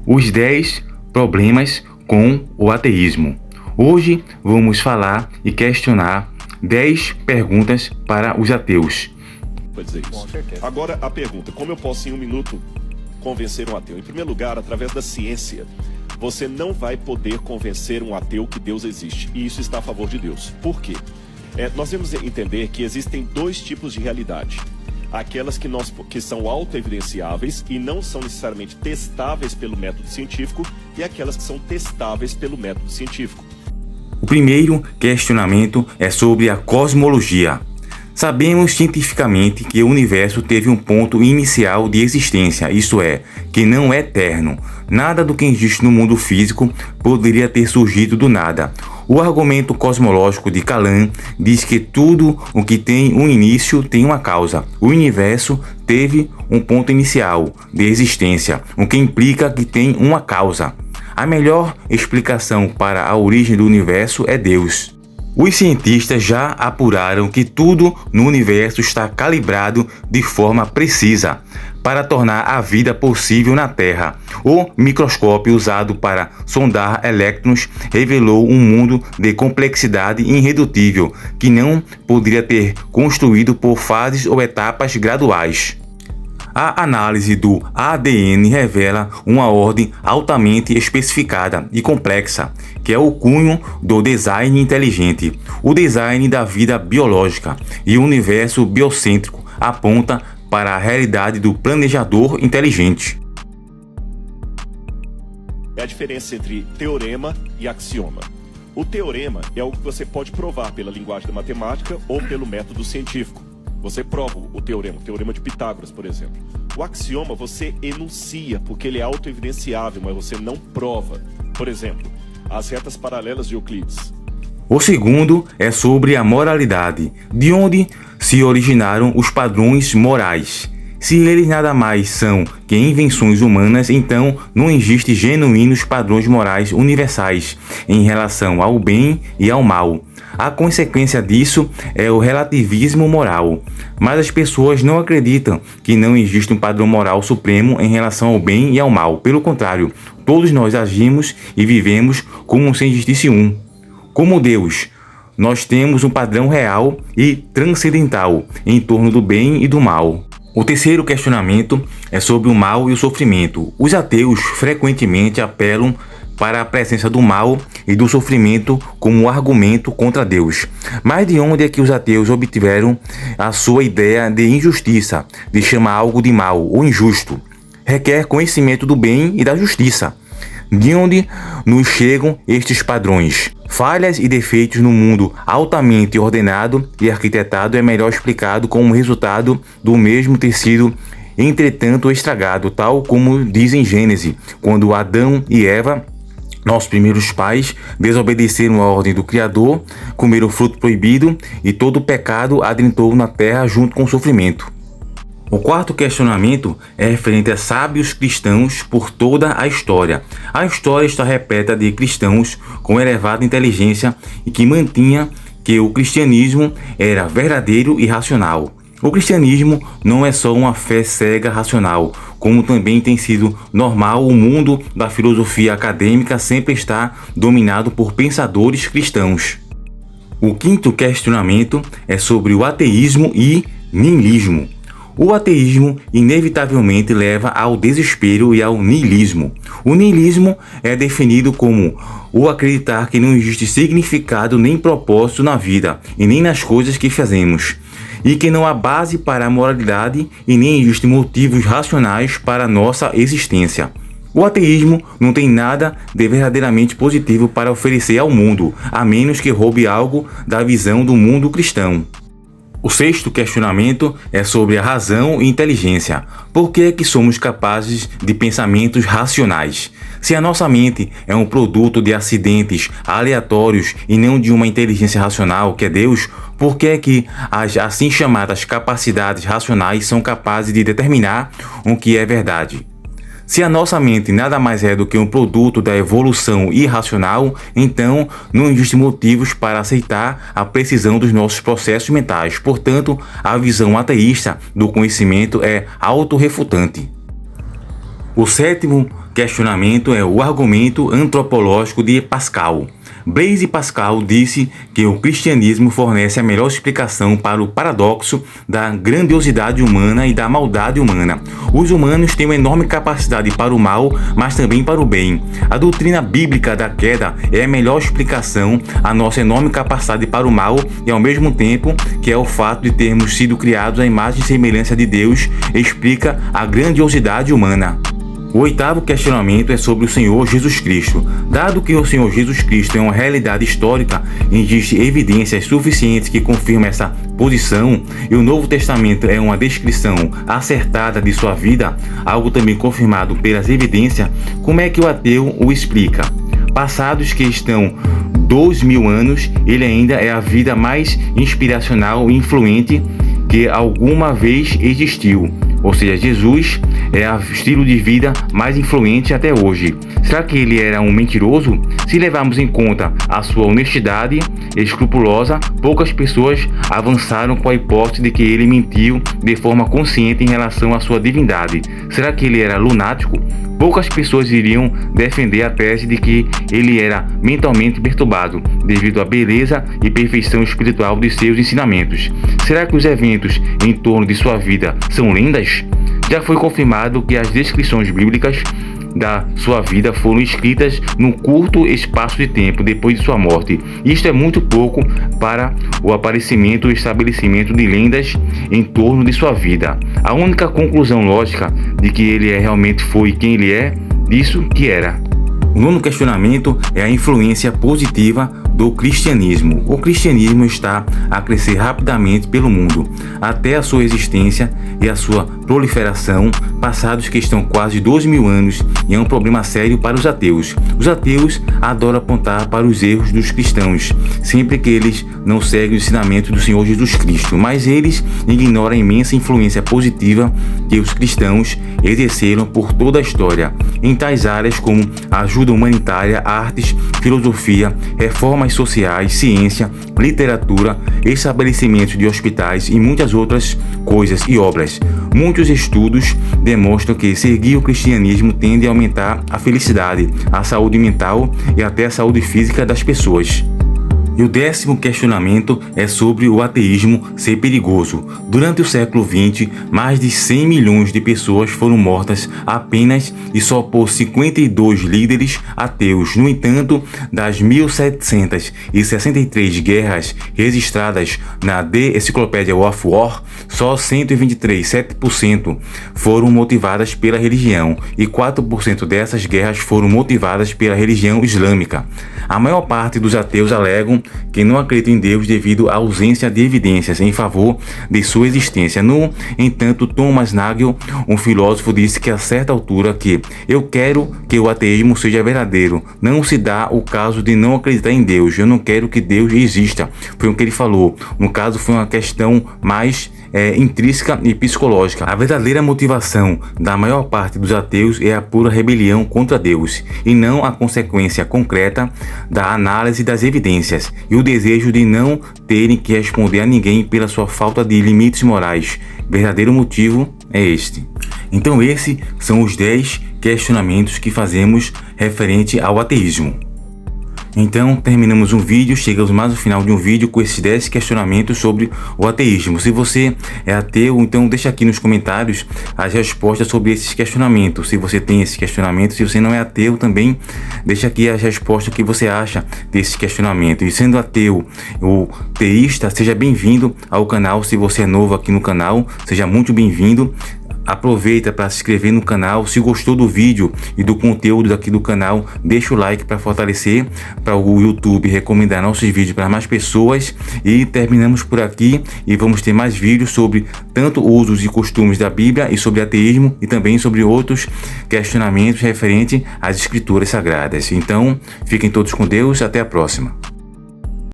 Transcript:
Os 10 problemas com o ateísmo. Hoje vamos falar e questionar 10 perguntas para os ateus. Pode dizer isso. Agora a pergunta, como eu posso em um minuto convencer um ateu? Em primeiro lugar, através da ciência. Você não vai poder convencer um ateu que Deus existe, e isso está a favor de Deus. Por quê? Nós devemos entender que existem dois tipos de realidade. Aquelas que são autoevidenciáveis e não são necessariamente testáveis pelo método científico, e aquelas que são testáveis pelo método científico. O primeiro questionamento é sobre a cosmologia. Sabemos cientificamente que o universo teve um ponto inicial de existência, isto é, que não é eterno. Nada do que existe no mundo físico poderia ter surgido do nada. O argumento cosmológico de Kalam diz que tudo o que tem um início tem uma causa. O universo teve um ponto inicial de existência, o que implica que tem uma causa. A melhor explicação para a origem do universo é Deus. Os cientistas já apuraram que tudo no universo está calibrado de forma precisa para tornar a vida possível na Terra. O microscópio usado para sondar elétrons revelou um mundo de complexidade irredutível que não poderia ter construído por fases ou etapas graduais. A análise do ADN revela uma ordem altamente especificada e complexa, que é o cunho do design inteligente. O design da vida biológica e o universo biocêntrico aponta para a realidade do planejador inteligente. É a diferença entre teorema e axioma. O teorema é algo que você pode provar pela linguagem da matemática ou pelo método científico. Você prova o teorema de Pitágoras, por exemplo. O axioma você enuncia, porque ele é autoevidenciável, mas você não prova. Por exemplo, as retas paralelas de Euclides. O segundo é sobre a moralidade, de onde se originaram os padrões morais. Se eles nada mais são que invenções humanas, então não existem genuínos padrões morais universais em relação ao bem e ao mal. A consequência disso é o relativismo moral. Mas as pessoas não acreditam que não existe um padrão moral supremo em relação ao bem e ao mal. Pelo contrário, todos nós agimos e vivemos como se existisse um. Como Deus, nós temos um padrão real e transcendental em torno do bem e do mal. O terceiro questionamento é sobre o mal e o sofrimento. Os ateus frequentemente apelam para a presença do mal e do sofrimento como argumento contra Deus. Mas de onde é que os ateus obtiveram a sua ideia de injustiça, de chamar algo de mal ou injusto? Requer conhecimento do bem e da justiça. De onde nos chegam estes padrões? Falhas e defeitos no mundo altamente ordenado e arquitetado é melhor explicado como resultado do mesmo ter sido, entretanto, estragado, tal como diz em Gênesis, quando Adão e Eva, nossos primeiros pais, desobedeceram a ordem do Criador, comeram o fruto proibido e todo o pecado adentrou na terra junto com o sofrimento. O quarto questionamento é referente a sábios cristãos por toda a história. A história está repleta de cristãos com elevada inteligência e que mantinha que o cristianismo era verdadeiro e racional. O cristianismo não é só uma fé cega racional, como também tem sido normal. O mundo da filosofia acadêmica sempre está dominado por pensadores cristãos. O quinto questionamento é sobre o ateísmo e niilismo. O ateísmo inevitavelmente leva ao desespero e ao niilismo. O niilismo é definido como o acreditar que não existe significado nem propósito na vida e nem nas coisas que fazemos, e que não há base para a moralidade e nem existem motivos racionais para a nossa existência. O ateísmo não tem nada de verdadeiramente positivo para oferecer ao mundo, a menos que roube algo da visão do mundo cristão. O sexto questionamento é sobre a razão e inteligência. Por que é que somos capazes de pensamentos racionais? Se a nossa mente é um produto de acidentes aleatórios e não de uma inteligência racional, que é Deus, por que é que as assim chamadas capacidades racionais são capazes de determinar o que é verdade? Se a nossa mente nada mais é do que um produto da evolução irracional, então não existem motivos para aceitar a precisão dos nossos processos mentais. Portanto, a visão ateísta do conhecimento é autorrefutante. O sétimo questionamento é o argumento antropológico de Pascal. Blaise Pascal disse que o cristianismo fornece a melhor explicação para o paradoxo da grandiosidade humana e da maldade humana. Os humanos têm uma enorme capacidade para o mal, mas também para o bem. A doutrina bíblica da queda é a melhor explicação à nossa enorme capacidade para o mal e, ao mesmo tempo, que é o fato de termos sido criados à imagem e semelhança de Deus, explica a grandiosidade humana. O oitavo questionamento é sobre o Senhor Jesus Cristo. Dado que o Senhor Jesus Cristo é uma realidade histórica, existem evidências suficientes que confirmam essa posição, e o Novo Testamento é uma descrição acertada de sua vida, algo também confirmado pelas evidências, como é que o ateu o explica? Passados que estão 2000 anos, ele ainda é a vida mais inspiracional e influente que alguma vez existiu. Ou seja, Jesus é o estilo de vida mais influente até hoje. Será que ele era um mentiroso? Se levarmos em conta a sua honestidade escrupulosa, poucas pessoas avançaram com a hipótese de que ele mentiu de forma consciente em relação à sua divindade. Será que ele era lunático? Poucas pessoas iriam defender a tese de que ele era mentalmente perturbado devido à beleza e perfeição espiritual de seus ensinamentos. Será que os eventos em torno de sua vida são lendas? Já foi confirmado que as descrições bíblicas da sua vida foram escritas num curto espaço de tempo depois de sua morte. Isto é muito pouco para o aparecimento e estabelecimento de lendas em torno de sua vida. A única conclusão lógica de que ele realmente foi quem ele é, disso que era. O nono questionamento é a influência positiva do cristianismo. O cristianismo está a crescer rapidamente pelo mundo, até a sua existência e a sua proliferação, passados que estão quase 2000 anos, e é um problema sério para os ateus. Os ateus adoram apontar para os erros dos cristãos, sempre que eles não seguem o ensinamento do Senhor Jesus Cristo, mas eles ignoram a imensa influência positiva que os cristãos exerceram por toda a história, em tais áreas como ajuda humanitária, artes, filosofia, reformas sociais, ciência, literatura, estabelecimentos de hospitais e muitas outras coisas e obras. Muitos estudos demonstram que seguir o cristianismo tende a aumentar a felicidade, a saúde mental e até a saúde física das pessoas. E o 10º questionamento é sobre o ateísmo ser perigoso. Durante o século XX, mais de 100 milhões de pessoas foram mortas apenas e só por 52 líderes ateus. No entanto, das 1.763 guerras registradas na The Encyclopedia of War, só 123, 7%, foram motivadas pela religião, e 4% dessas guerras foram motivadas pela religião islâmica. A maior parte dos ateus alegam que não acreditam em Deus devido à ausência de evidências em favor de sua existência. No entanto, Thomas Nagel, um filósofo, disse que a certa altura que eu quero que o ateísmo seja verdadeiro. Não se dá o caso de não acreditar em Deus. Eu não quero que Deus exista. Foi o que ele falou. No caso, foi uma questão mais intrínseca e psicológica. A verdadeira motivação da maior parte dos ateus é a pura rebelião contra Deus, e não a consequência concreta da análise das evidências, e o desejo de não terem que responder a ninguém pela sua falta de limites morais. Verdadeiro motivo é este. Então esses são os 10 questionamentos que fazemos referente ao ateísmo. Então terminamos um vídeo, chegamos mais ao final de um vídeo com esses 10 questionamentos sobre o ateísmo. Se você é ateu, então deixa aqui nos comentários as respostas sobre esses questionamentos. Se você tem esse questionamento, se você não é ateu também, deixa aqui as respostas que você acha desse questionamento. E sendo ateu ou teísta, seja bem-vindo ao canal. Se você é novo aqui no canal, seja muito bem-vindo. Aproveita para se inscrever no canal. Se gostou do vídeo e do conteúdo aqui do canal, deixa o like para fortalecer, para o YouTube recomendar nossos vídeos para mais pessoas. E terminamos por aqui, e vamos ter mais vídeos sobre tanto usos e costumes da Bíblia e sobre ateísmo, e também sobre outros questionamentos referentes às escrituras sagradas. Então fiquem todos com Deus, até a próxima.